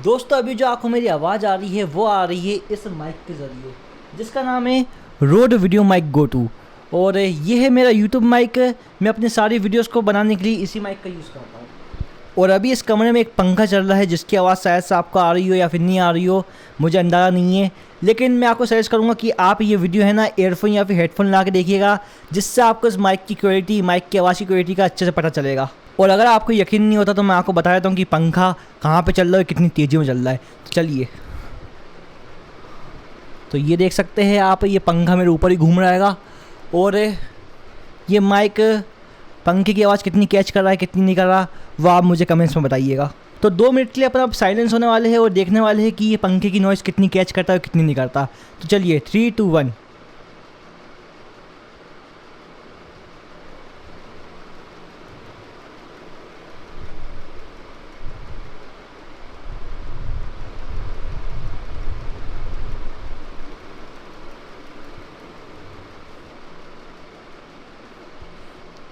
दोस्तों अभी जो आपको मेरी आवाज़ आ रही है वो आ रही है इस माइक के ज़रिए जिसका नाम है road video mike go to. और ये है मेरा यूट्यूब माइक। मैं अपनी सारी वीडियोस को बनाने के लिए इसी माइक का यूज़ करता हूँ। और अभी इस कमरे में एक पंखा चल रहा है जिसकी आवाज़ शायद से आपको आ रही हो या फिर नहीं आ रही हो, मुझे अंदाज़ा नहीं है। लेकिन मैं आपको सजेस्ट करूँगा कि आप ये वीडियो है ना एयरफोन या फिर हेडफोन ला के देखिएगा, जिससे आपको इस माइक की क्वालिटी, माइक की आवाज़ की क्वालिटी का अच्छे से पता चलेगा। और अगर आपको यकीन नहीं होता तो मैं आपको बता देता हूँ कि पंखा कहाँ पे चल रहा है, कितनी तेज़ी में चल रहा है। तो चलिए, तो ये देख सकते हैं आप, ये पंखा मेरे ऊपर ही घूम रहा है। और ये माइक पंखे की आवाज़ कितनी कैच कर रहा है, कितनी नहीं कर रहा, वो आप मुझे कमेंट्स में बताइएगा। तो 2 मिनट के लिए अपना साइलेंस होने वाले हैं और देखने वाले हैं कि ये पंखे की नॉइज़ कितनी कैच करता है और कितनी नहीं करता। तो चलिए 3, 2, 1।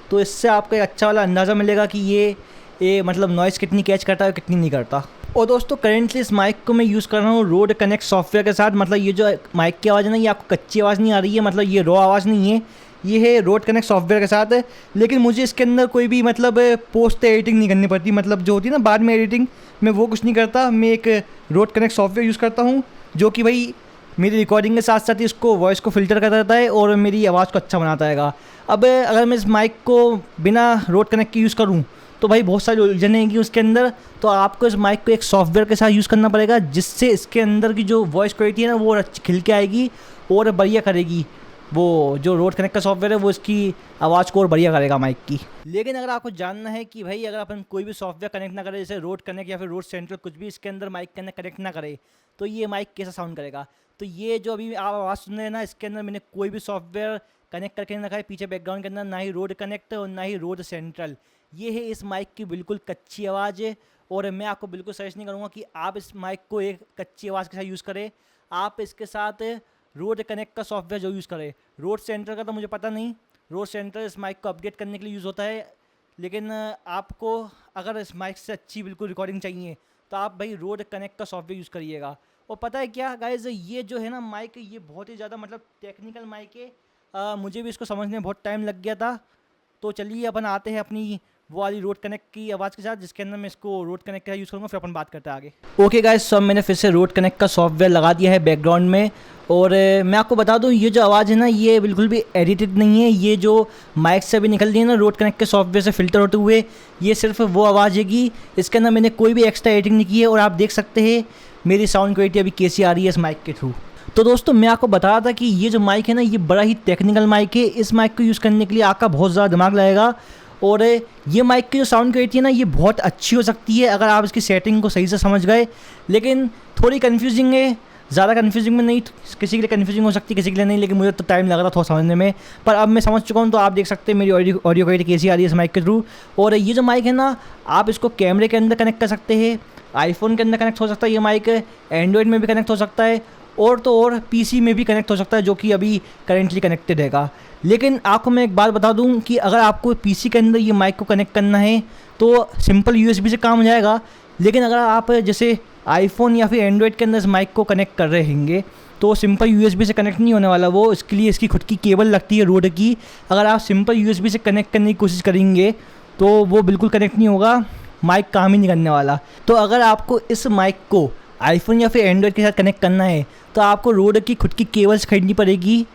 तो इससे आपको एक अच्छा वाला अंदाज़ा मिलेगा कि ये मतलब नॉइज़ कितनी कैच करता है और कितनी नहीं करता। और दोस्तों करेंटली इस माइक को मैं यूज़ कर रहा हूँ रोड कनेक्ट सॉफ्टवेयर के साथ। मतलब ये जो माइक की आवाज़ है ना, ये आपको कच्ची आवाज़ नहीं आ रही है, मतलब ये रॉ आवाज़ नहीं है, ये है रोड कनेक्ट सॉफ्टवेयर के साथ है। लेकिन मुझे इसके अंदर कोई भी मतलब पोस्ट एडिटिंग नहीं करनी पड़ती, मतलब जो होती है ना बाद में एडिटिंग, मैं वो कुछ नहीं करता। मैं एक रोड कनेक्ट सॉफ्टवेयर यूज़ करता हूँ जो कि भाई मेरी रिकॉर्डिंग के साथ साथ ही इसको वॉइस को फ़िल्टर कर देता है और मेरी आवाज़ को अच्छा बनाता है। अब अगर मैं इस माइक को बिना रोड कनेक्ट के यूज़ करूँ तो भाई बहुत सारी उलझन आएंगी उसके अंदर। तो आपको इस माइक को एक सॉफ्टवेयर के साथ यूज़ करना पड़ेगा, जिससे इसके अंदर की जो वॉइस क्वालिटी है ना वो अच्छी खिल के आएगी और बढ़िया करेगी। वो जो रोड कनेक्ट का सॉफ्टवेयर है वो इसकी आवाज़ को और बढ़िया करेगा माइक की। लेकिन अगर आपको जानना है कि भाई अगर अपन कोई भी सॉफ्टवेयर कनेक्ट ना करें, जैसे रोड कनेक्ट या फिर रोड सेंट्रल, कुछ भी इसके अंदर माइक के अंदर कनेक्ट ना करे, तो ये माइक कैसा साउंड करेगा। तो ये जो अभी आप आवाज़ सुन रहे हैं ना, इसके अंदर मैंने कोई भी सॉफ्टवेयर कनेक्ट करके नहीं रखा है। पीछे बैकग्राउंड के अंदर ना ही रोड कनेक्ट और ना ही रोड सेंट्रल। ये है इस माइक की बिल्कुल कच्ची आवाज़ है। और मैं आपको बिल्कुल सजेस्ट नहीं करूँगा कि आप इस माइक को एक कच्ची आवाज़ के साथ यूज़ करें। आप इसके साथ रोड कनेक्ट का सॉफ्टवेयर जो यूज़ करें, रोड सेंटर का तो मुझे पता नहीं, रोड सेंटर इस माइक को अपडेट करने के लिए यूज़ होता है। लेकिन आपको अगर इस माइक से अच्छी बिल्कुल रिकॉर्डिंग चाहिए तो आप भाई रोड कनेक्ट का सॉफ्टवेयर यूज़ करिएगा। और पता है क्या गाइज़, ये जो है ना माइक, ये बहुत ही ज़्यादा मतलब टेक्निकल माइक है। मुझे भी इसको समझने में बहुत टाइम लग गया था। तो चलिए अपन आते हैं अपनी वो वाली रोड कनेक्ट की आवाज़ के साथ, जिसके अंदर मैं इसको रोड कनेक्ट का यूज़ करूँगा, फिर अपन बात करते हैं आगे। ओके गाइस, सो मैंने फिर से रोड कनेक्ट का सॉफ्टवेयर लगा दिया है बैकग्राउंड में। और मैं आपको बता दूं, ये जो आवाज़ है ना ये बिल्कुल भी एडिटेड नहीं है। ये जो माइक से भी निकल रही है ना रोड कनेक्ट के सॉफ्टवेयर से फ़िल्टर होते हुए, ये सिर्फ वो आवाज़ है कि इसके अंदर मैंने कोई भी एक्स्ट्रा एडिटिंग नहीं की है। और आप देख सकते हैं मेरी साउंड क्वालिटी अभी कैसी आ रही है इस माइक के थ्रू। तो दोस्तों मैं आपको बता रहा था कि ये जो माइक है ना ये बड़ा ही टेक्निकल माइक है। इस माइक को यूज़ करने के लिए आपका बहुत ज़्यादा दिमाग लगेगा। और ये माइक की जो साउंड क्वालिटी है ना ये बहुत अच्छी हो सकती है अगर आप इसकी सेटिंग को सही से समझ गए। लेकिन थोड़ी कन्फ्यूजिंग है, ज़्यादा कन्फ्यूजिंग में नहीं, किसी के लिए कन्फ्यूजिंग हो सकती है, किसी के लिए नहीं। लेकिन मुझे तो टाइम लग रहा था समझने में, पर अब मैं समझ चुका हूँ। तो आप देख सकते हैं मेरी ऑडियो क्वालिटी कैसी आ रही है इस माइक के थ्रू। और ये जो माइक है ना, आप इसको कैमरे के अंदर कनेक्ट कर सकते हैं, आईफोन के अंदर कनेक्ट हो सकता है ये माइक, एंड्रॉयड में भी कनेक्ट हो सकता है, और तो और पीसी में भी कनेक्ट हो सकता है, जो कि अभी करेंटली कनेक्टेड हैगा। लेकिन आपको मैं एक बात बता दूं कि अगर आपको पीसी के अंदर ये माइक को कनेक्ट करना है तो सिंपल यूएसबी से काम हो जाएगा। लेकिन अगर आप जैसे आईफोन या फिर एंड्रॉयड के अंदर इस माइक को कनेक्ट कर रहे होंगे तो सिंपल यूएसबी से कनेक्ट नहीं होने वाला वो। इसके लिए इसकी खुद की केबल लगती है रोड की। अगर आप सिंपल यूएसबी से कनेक्ट करने की कोशिश करेंगे तो वो बिल्कुल कनेक्ट नहीं होगा, माइक काम ही नहीं करने वाला। तो अगर आपको इस माइक को आईफोन या फिर एंड्रॉयड के साथ कनेक्ट करना है तो आपको रोड की खुद की केबल्स खरीदनी पड़ेगी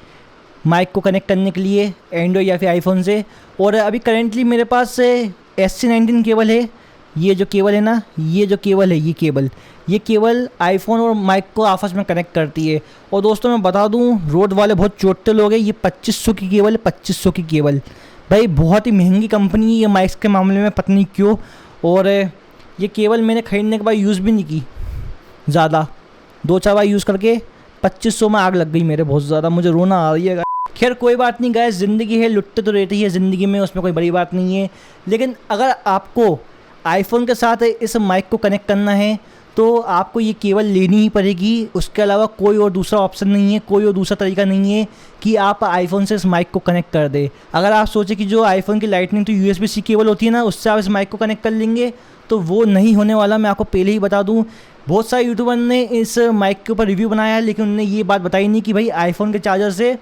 माइक को कनेक्ट करने के लिए, एंड्रॉयड या फिर आईफोन से। और अभी करेंटली मेरे पास SC19 केबल है। ये जो केबल है ना, ये जो केबल है, ये केबल आईफोन और माइक को आपस में कनेक्ट करती है। और दोस्तों मैं बता दूं, रोड वाले बहुत चोटे लोग हैं। ये 2500 की केबल है, 2500 की केबल। भाई बहुत ही महंगी कंपनी है ये माइक्स के मामले में, पता नहीं क्यों। और ये केबल मैंने ख़रीदने के बाद यूज़ भी नहीं की ज़्यादा, 2-4 बार यूज़ करके 2500 में आग लग गई मेरे, बहुत ज़्यादा मुझे रोना आ रही है। खैर कोई बात नहीं गाइस, ज़िंदगी है, लुटते तो रहती है ज़िंदगी में, उसमें कोई बड़ी बात नहीं है। लेकिन अगर आपको आईफोन के साथ इस माइक को कनेक्ट करना है तो आपको ये केबल लेनी ही पड़ेगी। उसके अलावा कोई और दूसरा ऑप्शन नहीं है, कोई और दूसरा तरीका नहीं है कि आप आईफोन से इस माइक को कनेक्ट कर दे। अगर आप सोचें कि जो आईफोन की लाइटनिंग तो USB-C केबल होती है ना, उससे आप इस माइक को कनेक्ट कर लेंगे तो वो नहीं होने वाला, मैं आपको पहले ही बता दूं। बहुत सारे यूट्यूबर ने इस माइक के ऊपर रिव्यू बनाया है, लेकिन उन्होंने ये बात बताई नहीं कि भाई आईफोन के चार्जर से,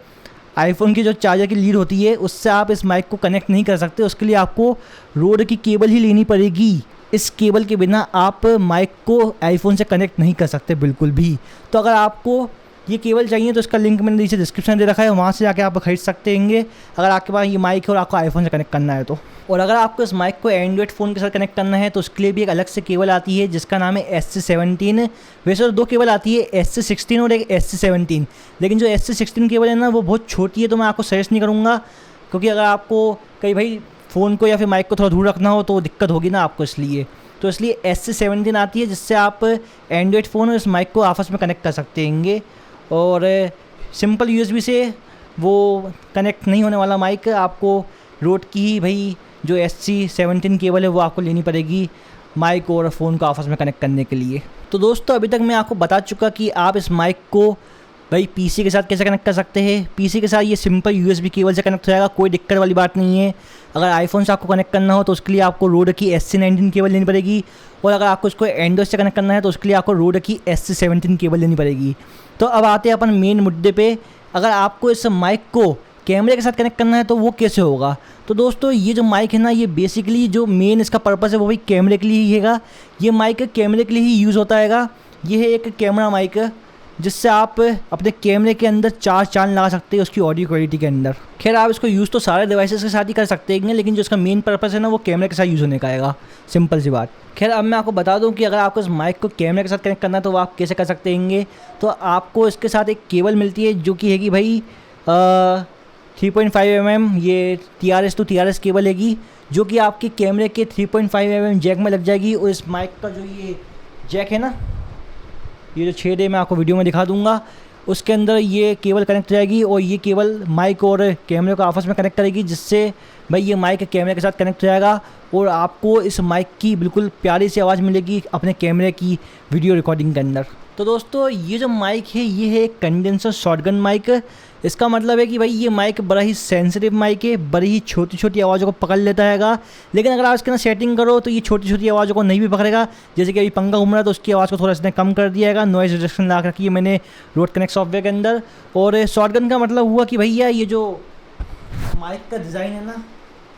आईफोन की जो चार्जर की लीड होती है उससे आप इस माइक को कनेक्ट नहीं कर सकते। उसके लिए आपको रोड की केबल ही लेनी पड़ेगी। इस केबल के बिना आप माइक को आईफोन से कनेक्ट नहीं कर सकते बिल्कुल भी। तो अगर आपको ये केबल चाहिए तो इसका लिंक मैंने नीचे डिस्क्रिप्शन दे रखा है, वहाँ से जाके आप खरीद सकते हैं अगर आपके पास ये माइक है और आपको आईफोन से कनेक्ट करना है तो। और अगर आपको इस माइक को एंड्रॉइड फ़ोन के साथ कनेक्ट करना है तो उसके लिए भी एक अलग से केबल आती है जिसका नाम है SC17। वैसे तो 2 केबल आती है, SC16 और एक SC17, लेकिन जो SC16 केबल है ना वो बहुत छोटी है, तो मैं आपको सजेस्ट नहीं करूँगा, क्योंकि अगर आपको कहीं भाई फ़ोन को या फिर माइक को थोड़ा दूर रखना हो तो दिक्कत होगी ना आपको, इसलिए SC17 आती है जिससे आप एंड्रॉइड फ़ोन और इस माइक को आपस में कनेक्ट कर सकते हैं। और सिंपल USB से वो कनेक्ट नहीं होने वाला माइक, आपको रोड की ही भाई जो SC17 केबल है वो आपको लेनी पड़ेगी माइक और फ़ोन को आपस में कनेक्ट करने के लिए। तो दोस्तों अभी तक मैं आपको बता चुका कि आप इस माइक को भाई PC के साथ कैसे कनेक्ट कर सकते हैं। PC के साथ ये सिंपल USB केबल से कनेक्ट हो जाएगा, कोई दिक्कत वाली बात नहीं है। अगर आईफोन से आपको कनेक्ट करना हो तो उसके लिए आपको रोड की SC19 केबल लेनी पड़ेगी, और अगर आपको इसको एंड्रॉइड से कनेक्ट करना है तो उसके लिए आपको रोड की SC17 केबल लेनी पड़ेगी। तो अब आते हैं अपन मेन मुद्दे पे। अगर आपको इस माइक को कैमरे के साथ कनेक्ट करना है तो वो कैसे होगा। तो दोस्तों ये जो माइक है ना, ये बेसिकली जो मेन इसका पर्पस है वो भी कैमरे के लिए ही हैगा। ये माइक कैमरे के लिए ही यूज़ होता हैगा। ये है एक कैमरा माइक जिससे आप अपने कैमरे के अंदर 4 चांद लगा सकते हैं उसकी ऑडियो क्वालिटी के अंदर। खैर आप इसको यूज़ तो सारे डिवाइसेस के साथ ही कर सकते हैं, लेकिन जो इसका मेन पर्पस है ना वो कैमरे के साथ यूज़ होने का आएगा, सिंपल सी बात। खैर अब मैं आपको बता दूं कि अगर आपको इस माइक को कैमरे के साथ कनेक्ट करना है तो वो आप कैसे कर सकते हैं। तो आपको इसके साथ एक केबल मिलती है जो कि हैगी भाई 3.5 mm, ये TRS to TRS केबल हैगी, जो कि आपके कैमरे के 3.5 mm जैक में लग जाएगी। और इस माइक का जो ये जैक है ना, ये जो छेद है मैं आपको वीडियो में दिखा दूंगा, उसके अंदर ये केबल कनेक्ट हो जाएगी और ये केबल माइक और कैमरे को आपस में कनेक्ट करेगी, जिससे भाई ये माइक कैमरे के साथ कनेक्ट हो जाएगा और आपको इस माइक की बिल्कुल प्यारी सी आवाज़ मिलेगी अपने कैमरे की वीडियो रिकॉर्डिंग के अंदर। तो दोस्तों ये जो माइक है ये है एक कंडेंसर शॉटगन माइक। इसका मतलब है कि भाई ये माइक बड़ा ही सेंसिटिव माइक है, बड़ी ही छोटी छोटी आवाज़ों को पकड़ लेता हैगा। लेकिन अगर आप इसके अंदर सेटिंग करो तो ये छोटी छोटी आवाज़ों को नहीं भी पकड़ेगा। जैसे कि अभी पंखा घूम रहा है तो उसकी आवाज़ को थोड़ा इसने कम कर दिया है, नॉइज़ रिडक्शन ला रखी है मैंने रोड कनेक्ट सॉफ्टवेयर के अंदर। और शॉटगन का मतलब हुआ कि भैया ये जो माइक का डिज़ाइन है ना,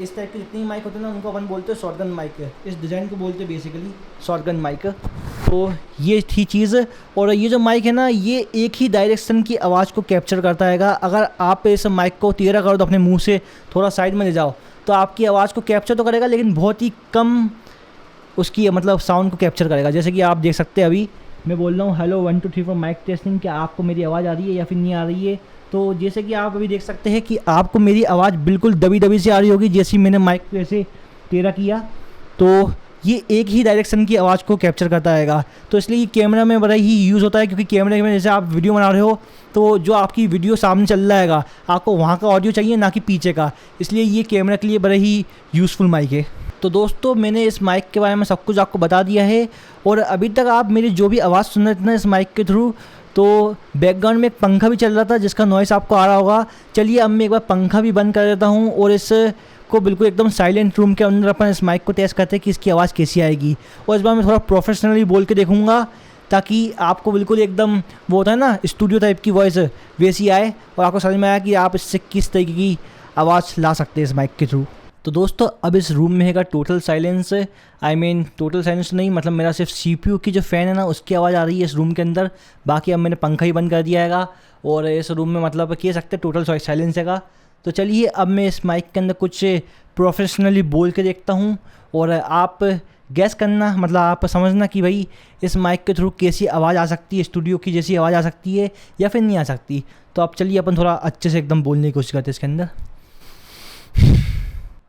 इस टाइप के जितनी माइक होते हैं ना उनको अपन बोलते हैं शॉटगन माइक। इस डिज़ाइन को बोलते हैं बेसिकली शॉटगन माइक। तो ये थी चीज़। और ये जो माइक है ना ये एक ही डायरेक्शन की आवाज़ को कैप्चर करता हैगा। अगर आप इस माइक को टेढ़ा करो तो अपने मुंह से थोड़ा साइड में ले जाओ तो आपकी आवाज़ को कैप्चर तो करेगा, लेकिन बहुत ही कम उसकी मतलब साउंड को कैप्चर करेगा। जैसे कि आप देख सकते हैं अभी मैं बोल रहा हूँ हेलो 1 2 3 4 माइक टेस्टिंग, क्या आपको मेरी आवाज़ आ रही है या फिर नहीं आ रही है। तो जैसे कि आप अभी देख सकते हैं कि आपको मेरी आवाज़ बिल्कुल दबी दबी से आ रही होगी, जैसे मैंने माइक को ऐसे टेढ़ा किया तो ये एक ही डायरेक्शन की आवाज़ को कैप्चर करता हैगा। तो इसलिए ये कैमरा में बड़ा ही यूज़ होता है, क्योंकि कैमरे में जैसे आप वीडियो बना रहे हो तो जो आपकी वीडियो सामने चल रहा हैगा आपको वहाँ का ऑडियो चाहिए ना कि पीछे का, इसलिए ये कैमरा के लिए बड़ा ही यूज़फुल माइक है। तो दोस्तों मैंने इस माइक के बारे में सब कुछ आपको बता दिया है। और अभी तक आप मेरी जो भी आवाज़ सुन रहे थे ना इस माइक के थ्रू, तो बैकग्राउंड में एक पंखा भी चल रहा था जिसका नॉइस आपको आ रहा होगा। चलिए अब मैं एक बार पंखा भी बंद कर देता हूँ और इस को बिल्कुल एकदम साइलेंट रूम के अंदर अपन इस माइक को टेस्ट करते हैं कि इसकी आवाज़ कैसी आएगी। और इस बार मैं थोड़ा प्रोफेशनली बोल के देखूँगा ताकि आपको बिल्कुल एकदम वो होता है ना स्टूडियो टाइप की वॉइस वैसी आए और आपको समझ में आया कि आप इससे किस तरीके की आवाज़ ला सकते हैं इस माइक के थ्रू। तो दोस्तों अब इस रूम में हैगा टोटल साइलेंस। टोटल साइलेंस नहीं, मतलब मेरा सिर्फ CPU की जो फ़ैन है ना उसकी आवाज़ आ रही है इस रूम के अंदर। बाकी अब मैंने पंखा ही बंद कर दिया हैगा और इस रूम में मतलब कह सकते टोटल साइलेंस हैगा। तो चलिए अब मैं इस माइक के अंदर कुछ प्रोफेशनली बोल के देखता हूँ और आप गैस करना, मतलब आप समझना कि भाई इस माइक के थ्रू कैसी आवाज़ आ सकती है, स्टूडियो की जैसी आवाज़ आ सकती है या फिर नहीं आ सकती। तो अब चलिए अपन थोड़ा अच्छे से एकदम बोलने की कोशिश करते हैं इसके अंदर।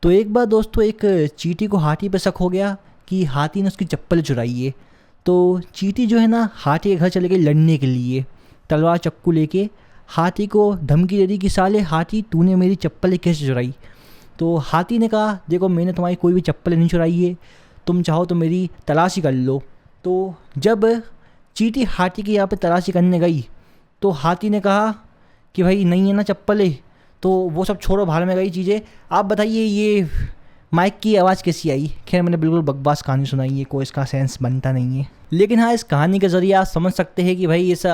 तो एक बार दोस्तों एक चींटी को हाथी पे शक हो गया कि हाथी ने उसकी चप्पल चुराई है। तो चींटी जो है ना हाथी के घर चले गई लड़ने के लिए, तलवार चक्कू लेके हाथी को धमकी दे दी कि साले हाथी तूने मेरी चप्पल कैसे चुराई। तो हाथी ने कहा देखो मैंने तुम्हारी कोई भी चप्पल नहीं चुराई है, तुम चाहो तो मेरी तलाशी कर लो। तो जब चींटी हाथी के यहाँ पे तलाशी करने गई तो हाथी ने कहा कि भाई नहीं है ना चप्पल है। तो वो सब छोड़ो, बाहर में गई चीज़ें। आप बताइए ये माइक की आवाज़ कैसी आई? खैर मैंने बिल्कुल बकवास कहानी सुनाई है, कोई इसका सेंस बनता नहीं है, लेकिन हाँ इस कहानी के ज़रिए आप समझ सकते हैं कि भाई इस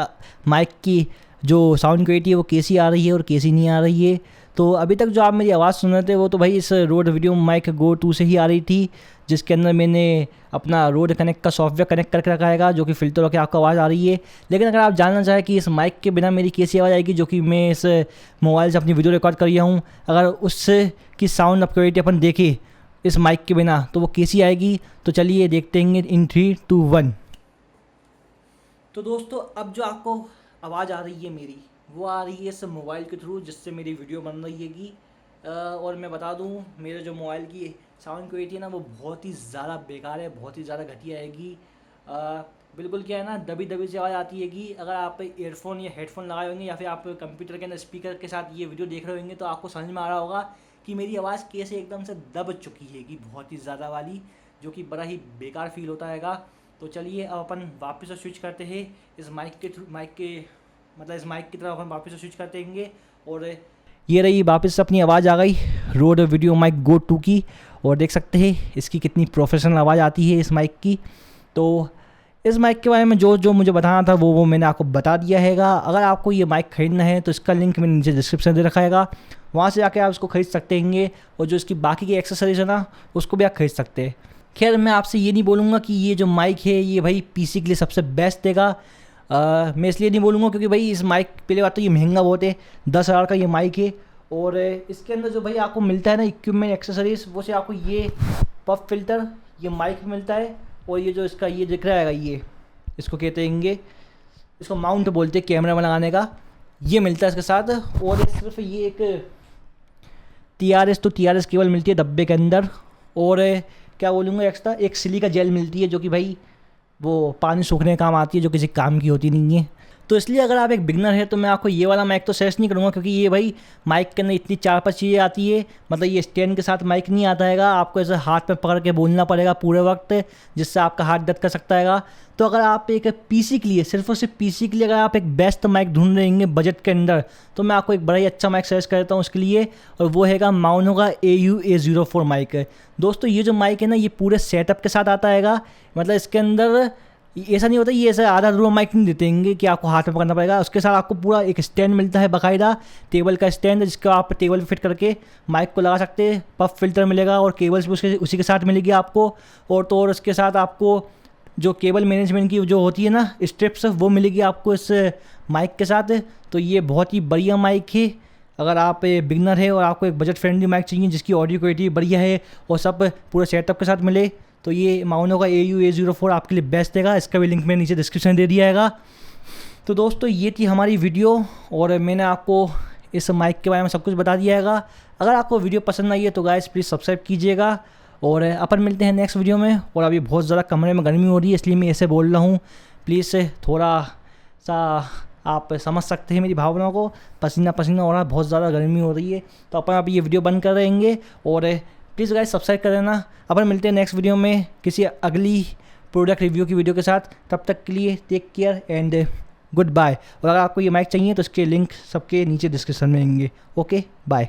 माइक की जो साउंड क्वालिटी है वो कैसी आ रही है और कैसी नहीं आ रही है। तो अभी तक जो आप मेरी आवाज़ सुन रहे थे वो तो भाई इस रोड वीडियो माइक गो 2 से ही आ रही थी, जिसके अंदर मैंने अपना रोड कनेक्ट का सॉफ्टवेयर कनेक्ट करके रखा है जो कि फ़िल्टर होकर आपको आवाज़ आ रही है। लेकिन अगर आप जानना चाहें कि इस माइक के बिना मेरी कैसी आवाज़ आएगी, जो कि मैं इस मोबाइल से अपनी वीडियो रिकॉर्ड कर रहा हूँ, अगर उससे की साउंड क्वालिटी अपन देखें इस माइक के बिना तो वो कैसी आएगी, तो चलिए देखते हैं इन 3, 2, 1। तो दोस्तों अब जो आपको आवाज़ आ रही है मेरी, वो आ रही है इस मोबाइल के थ्रू जिससे मेरी वीडियो बन रही हैगी। और मैं बता दूं मेरे जो मोबाइल की साउंड क्वालिटी है ना वो बहुत ही ज़्यादा बेकार है, बहुत ही ज़्यादा घटिया आएगी। बिल्कुल क्या है ना दबी दबी से आवाज़ आती हैगी। अगर आप ईयरफोन या हेडफोन लगाए होंगे या फिर आप कंप्यूटर के अंदर स्पीकर के साथ ये वीडियो देख रहे होंगे तो आपको समझ में आ रहा होगा कि मेरी आवाज़ कैसे एकदम से दब चुकी हैगी, बहुत ही ज़्यादा वाली, जो कि बड़ा ही बेकार फील होता हैगा। तो चलिए अब अपन वापस से स्विच करते हैं इस माइक के मतलब इस माइक की तरफ अपन वापस से स्विच कर देंगे। और ये रही वापस से अपनी आवाज़ आ गई रोड वीडियो माइक गो 2 की, और देख सकते हैं इसकी कितनी प्रोफेशनल आवाज़ आती है इस माइक की। तो इस माइक के बारे में जो मुझे बताना था वो मैंने आपको बता दिया हैगा। अगर आपको ये माइक ख़रीदना है तो इसका लिंक मैंने नीचे डिस्क्रिप्शन दे रखा हैगा, वहाँ से जाके आप इसको ख़रीद सकते हैं। और जो इसकी बाकी की एक्सेसरीज है ना उसको भी आप खरीद सकते हैं। खैर मैं आपसे ये नहीं बोलूँगा कि ये जो माइक है ये भाई पीसी के लिए सबसे बेस्ट देगा। मैं इसलिए नहीं बोलूँगा क्योंकि भाई इस माइक पहले बात तो ये महंगा बहुत है, 10,000 का ये माइक है। और इसके अंदर जो भाई आपको मिलता है ना इक्विपमेंट एक्सेसरीज, वो से आपको ये पफ फिल्टर, ये माइक मिलता है, और ये जो इसका ये दिख रहा है ये इसको कहते हैं, इसको माउंट बोलते हैं कैमरा में लगाने का, ये मिलता है इसके साथ। और सिर्फ ये एक TRS केबल मिलती है डब्बे के अंदर। और क्या बोलूँगा एक्स्ट्रा एक सिलिका जेल मिलती है जो कि भाई वो पानी सूखने का काम आती है, जो किसी काम की होती नहीं है। तो इसलिए अगर आप एक बिगनर है तो मैं आपको ये वाला माइक तो सजेस्ट नहीं करूँगा, क्योंकि ये भाई माइक के अंदर इतनी 4-5 चीज़ें आती है। मतलब ये स्टैंड के साथ माइक नहीं आता हैगा, आपको ऐसे हाथ में पकड़ के बोलना पड़ेगा पूरे वक्त, जिससे आपका हाथ दर्द कर सकता हैगा। तो अगर आप एक पीसी के लिए सिर्फ और सिर्फ पीसी के लिए अगर आप एक बेस्ट माइक ढूंढ रहे हैं बजट के अंदर, तो मैं आपको एक बड़ा ही अच्छा माइक सजेस्ट करता हूँ उसके लिए, और वो हैगा माउनो का AU-A04 माइक। दोस्तों ये जो माइक है ना ये पूरे सेटअप के साथ आता हैगा। मतलब इसके अंदर ऐसा नहीं होता, ये ऐसा आधा अधूरा माइक नहीं देते कि आपको हाथ में पकड़ना पड़ेगा। उसके साथ आपको पूरा एक स्टैंड मिलता है बाकायदा, टेबल का स्टैंड, जिसका आप टेबल पे फिट करके माइक को लगा सकते हैं। पफ फिल्टर मिलेगा और केबल्स भी उसी के साथ मिलेगी आपको। और तो और उसके साथ आपको जो केबल मैनेजमेंट की जो होती है ना स्ट्रिप्स, वो मिलेगी आपको इस माइक के साथ। तो ये बहुत ही बढ़िया माइक है। अगर आप बिगनर है और आपको एक बजट फ्रेंडली माइक चाहिए जिसकी ऑडियो क्वालिटी बढ़िया है और सब पूरे सेटअप के साथ मिले, तो ये माउनो का AU-A04 आपके लिए बेस्ट देगा। इसका भी लिंक मैंने नीचे डिस्क्रिप्शन दे दिया हैगा। तो दोस्तों ये थी हमारी वीडियो, और मैंने आपको इस माइक के बारे में सब कुछ बता दिया हैगा। अगर आपको वीडियो पसंद आई है तो गाइस प्लीज़ सब्सक्राइब कीजिएगा, और अपन मिलते हैं नेक्स्ट वीडियो में। और अभी बहुत ज़्यादा कमरे में गर्मी हो रही है इसलिए मैं ऐसे बोल रहा हूँ, प्लीज़ थोड़ा सा आप समझ सकते हैं मेरी भावनाओं को। पसीना हो रहा है, बहुत ज़्यादा गर्मी हो रही है, तो अपन अभी ये वीडियो बंद कर देंगे। और प्लीज़ गाइस सब्सक्राइब कर देना। अपन मिलते हैं नेक्स्ट वीडियो में किसी अगली प्रोडक्ट रिव्यू की वीडियो के साथ। तब तक के लिए take care and goodbye. और अगर आपको ये माइक चाहिए तो इसके लिंक सबके नीचे डिस्क्रिप्शन में होंगे। Okay bye.